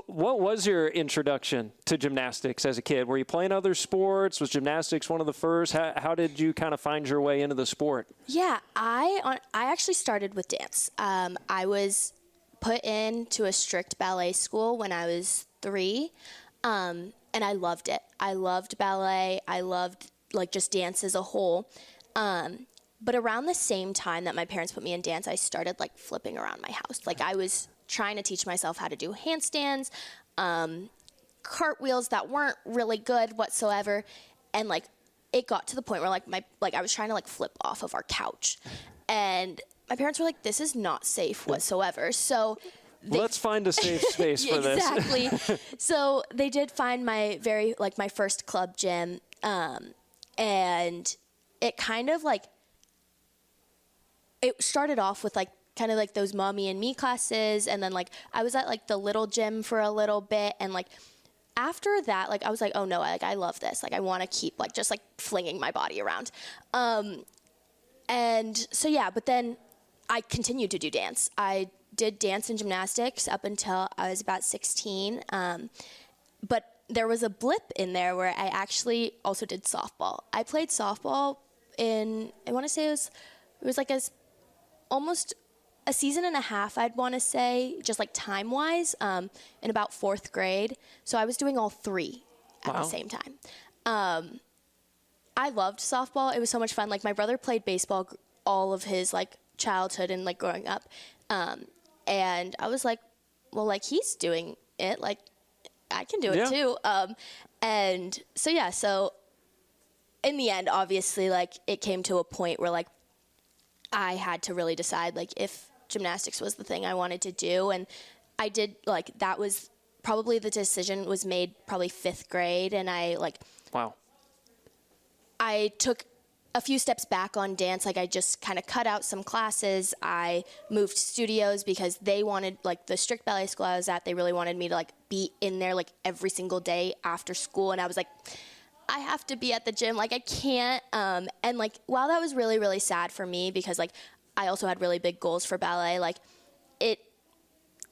So what was your introduction to gymnastics as a kid? Were you playing other sports? Was gymnastics one of the first? How did you kind of find your way into the sport? Yeah, I actually started with dance. I was put into a strict ballet school when I was 3, and I loved it. I loved ballet. I loved just dance as a whole. But around the same time that my parents put me in dance, I started flipping around my house. I was trying to teach myself how to do handstands, cartwheels that weren't really good whatsoever, and it got to the point where I was trying to flip off of our couch, and my parents were like, "This is not safe whatsoever." So let's find a safe space for this. Exactly. So they did find my my first club gym, and it kind of it started off with kind of those mommy and me classes, and then I was at the little gym for a little bit, and after that I was like, oh no, I love this, I want to keep just flinging my body around, and so yeah, but then I continued to do dance. I did dance and gymnastics up until I was about 16, but there was a blip in there where I actually also did softball. I played softball in, I want to say it was almost a season and a half, I'd want to say, just time-wise, in about 4th grade. So I was doing all 3 at the same time. I loved softball. It was so much fun. My brother played baseball all of his childhood and growing up. And I was like, well, he's doing it, I can do it too. And so yeah, so in the end, obviously, it came to a point where I had to really decide if gymnastics was the thing I wanted to do, and I did. That was probably, the decision was made probably 5th grade, and I wow. I took a few steps back on dance. I just kind of cut out some classes. I moved studios because they wanted, the strict ballet school I was at, they really wanted me to be in there every single day after school, and I was like, I have to be at the gym. I can't. And while that was really, really sad for me, because I also had really big goals for ballet,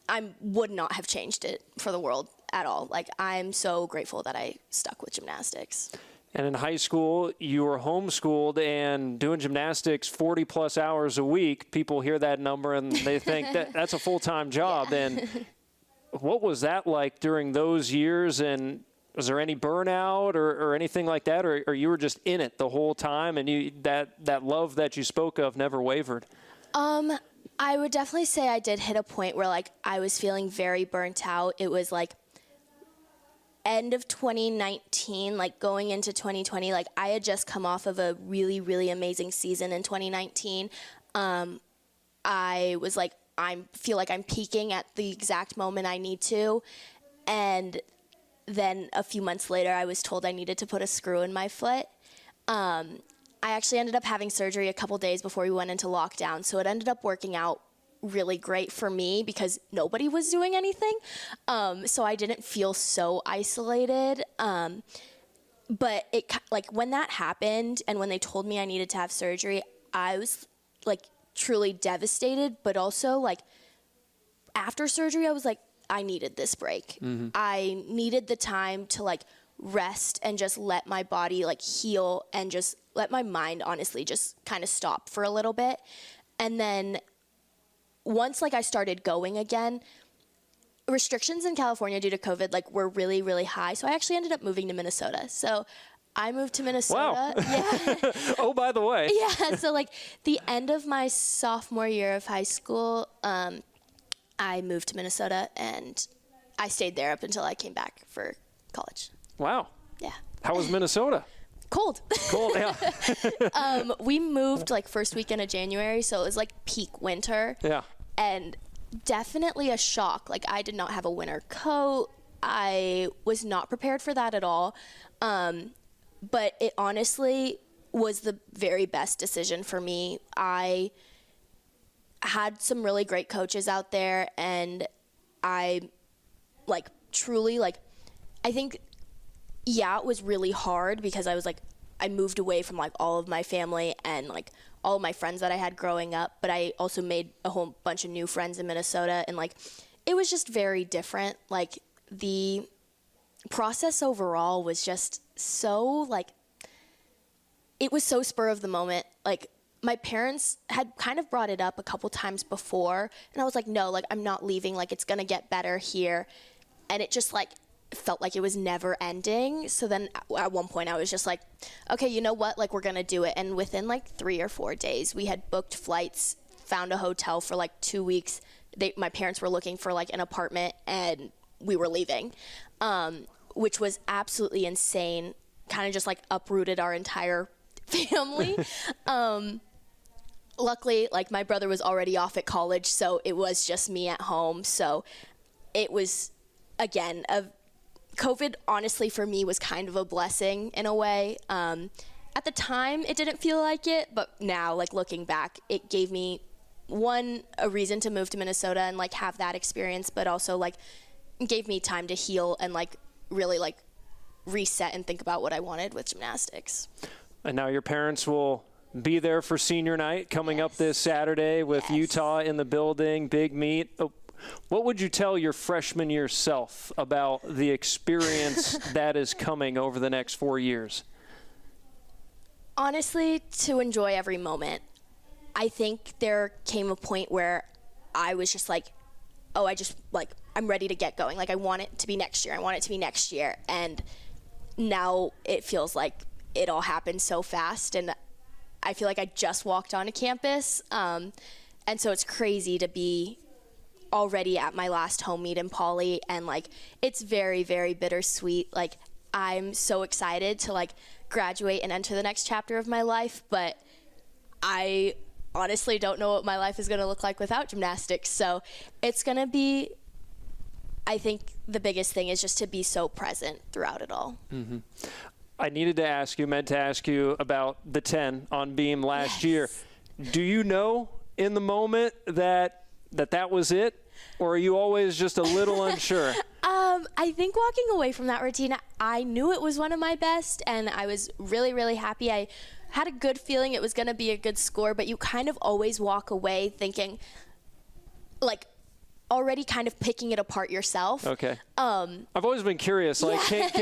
I would not have changed it for the world at all. I'm so grateful that I stuck with gymnastics. And in high school, you were homeschooled and doing gymnastics 40 plus hours a week. People hear that number and they think that's a full-time job. Yeah. And what was that like during those years? And was there any burnout or anything like that? Or you were just in it the whole time, and that love that you spoke of never wavered? I would definitely say I did hit a point where I was feeling very burnt out. It was end of 2019, going into 2020, I had just come off of a really, really amazing season in 2019. I was I feel like I'm peaking at the exact moment I need to. And then a few months later, I was told I needed to put a screw in my foot. I actually ended up having surgery a couple days before we went into lockdown. So it ended up working out really great for me because nobody was doing anything. So I didn't feel so isolated. But it when that happened and when they told me I needed to have surgery, I was truly devastated. But also after surgery, I was I needed this break. Mm-hmm. I needed the time to rest and just let my body heal and just let my mind honestly just kind of stop for a little bit. And then once I started going again, restrictions in California due to COVID were really, really high. So I actually ended up moving to Minnesota. So I moved to Minnesota. Wow. Yeah. Oh, by the way. Yeah. So the end of my sophomore year of high school, I moved to Minnesota, and I stayed there up until I came back for college. Wow. Yeah. How was Minnesota? Cold. Cold, yeah. We moved first weekend of January, so it was peak winter. Yeah. And definitely a shock. I did not have a winter coat. I was not prepared for that at all. But it honestly was the very best decision for me. I had some really great coaches out there, and I truly I think, yeah, it was really hard because I was I moved away from all of my family and all of my friends that I had growing up, but I also made a whole bunch of new friends in Minnesota, and it was just very different. the process overall was just so, like, it was so spur of the moment. Like, my parents had kind of brought it up a couple times before, and I was like, no, like, I'm not leaving. Like, it's going to get better here. And it just, like, felt like it was never ending. So then at one point I was just like, okay, you know what? Like, we're going to do it. And within, like, 3 or 4 days, we had booked flights, found a hotel for, like, 2 weeks. My parents were looking for, like, an apartment, and we were leaving, which was absolutely insane. Kind of just, like, uprooted our entire family. Luckily, like, my brother was already off at college, so it was just me at home. So it was, again, COVID, honestly, for me, was kind of a blessing in a way. At the time, it didn't feel like it, but now, like, looking back, it gave me, a reason to move to Minnesota and, like, have that experience, but also, like, gave me time to heal and, like, really, like, reset and think about what I wanted with gymnastics. And now your parents will be there for senior night coming up this Saturday with Utah in the building, big meet. What would you tell your freshman year self about the experience that is coming over the next 4 years? Honestly, to enjoy every moment. I think there came a point where I was just like, oh, I'm ready to get going. Like, I want it to be next year. I want it to be next year. And now it feels like it all happened so fast. And I feel like I just walked onto campus. And so it's crazy to be already at my last home meet in Pauley. And, like, it's very, very bittersweet. Like, I'm so excited to, like, graduate and enter the next chapter of my life. But I honestly don't know what my life is going to look like without gymnastics. So it's going to be, I think the biggest thing is just to be so present throughout it all. Mm-hmm. I meant to ask you about the 10 on beam last year. Do you know in the moment that was it? Or are you always just a little unsure? I think walking away from that routine, I knew it was one of my best, and I was really, really happy. I had a good feeling it was going to be a good score, but you kind of always walk away thinking, like, already kind of picking it apart yourself. Okay. I've always been curious, like,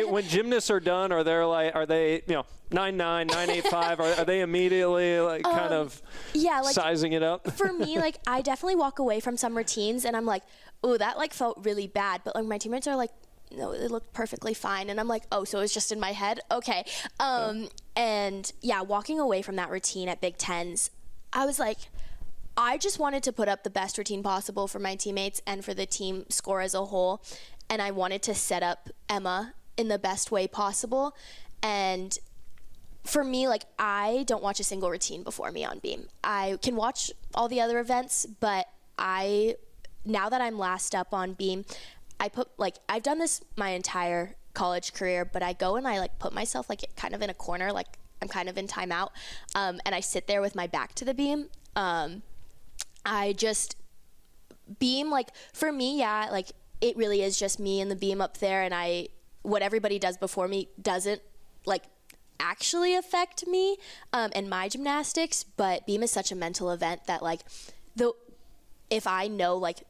when gymnasts are done, are they 9.9, 9.85? Are they immediately, like, kind of sizing it up? For me, like, I definitely walk away from some routines and I'm like, oh, that, like, felt really bad. But, like, my teammates are like, no, it looked perfectly fine. And I'm like, oh, so it was just in my head? Okay. And yeah, walking away from that routine at Big Tens, I was like, I just wanted to put up the best routine possible for my teammates and for the team score as a whole. And I wanted to set up Emma in the best way possible. And for me, like, I don't watch a single routine before me on beam. I can watch all the other events, but now that I'm last up on beam, I've done this my entire college career, but I go and I, like, put myself, like, kind of in a corner, like I'm kind of in timeout, and I sit there with my back to the beam. I just beam, like, for me, like, it really is just me and the beam up there, and what everybody does before me doesn't, like, actually affect me and my gymnastics, but beam is such a mental event that, like, if I know, like,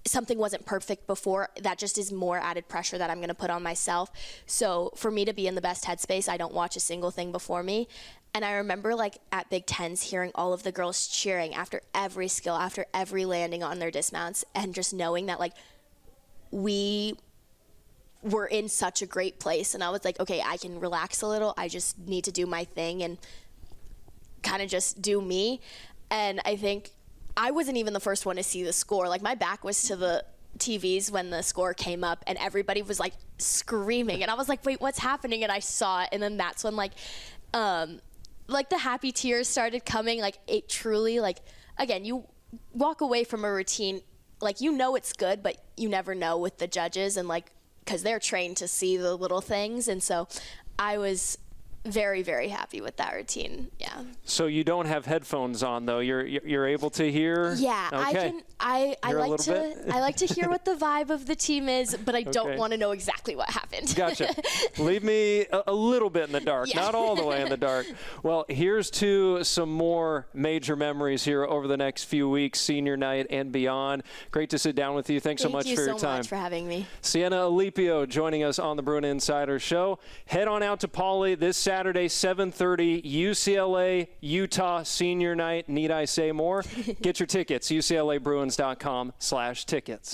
something wasn't perfect before, that just is more added pressure that I'm going to put on myself. So for me to be in the best headspace, I don't watch a single thing before me. And I remember, like, at Big Tens, hearing all of the girls cheering after every skill, after every landing on their dismounts, and just knowing that, like, we were in such a great place. And I was like, okay, I can relax a little. I just need to do my thing and kind of just do me. And I think I wasn't even the first one to see the score. Like, my back was to the TVs when the score came up, and everybody was, like, screaming. And I was like, wait, what's happening? And I saw it. And then that's when, like, the happy tears started coming. Like, it truly, like, again, you walk away from a routine, like, you know it's good, but you never know with the judges, and, like, because they're trained to see the little things. And so I was very, very happy with that routine. Yeah. So you don't have headphones on though. You're able to hear. Yeah, Okay. I Hear a like little to bit? I like to hear what the vibe of the team is, but I don't Okay. want to know exactly what happened. Gotcha. Leave me a little bit in the dark, Yeah. not all the way in the dark. Well, here's to some more major memories here over the next few weeks, senior night and beyond. Great to sit down with you. Thanks so much for your Thank you so time. much for having me. Ciena Alipio joining us on the Bruin Insider Show. Head on out to Pauley this Saturday, 7:30, UCLA, Utah senior night. Need I say more? Get your tickets, uclabruins.com/tickets.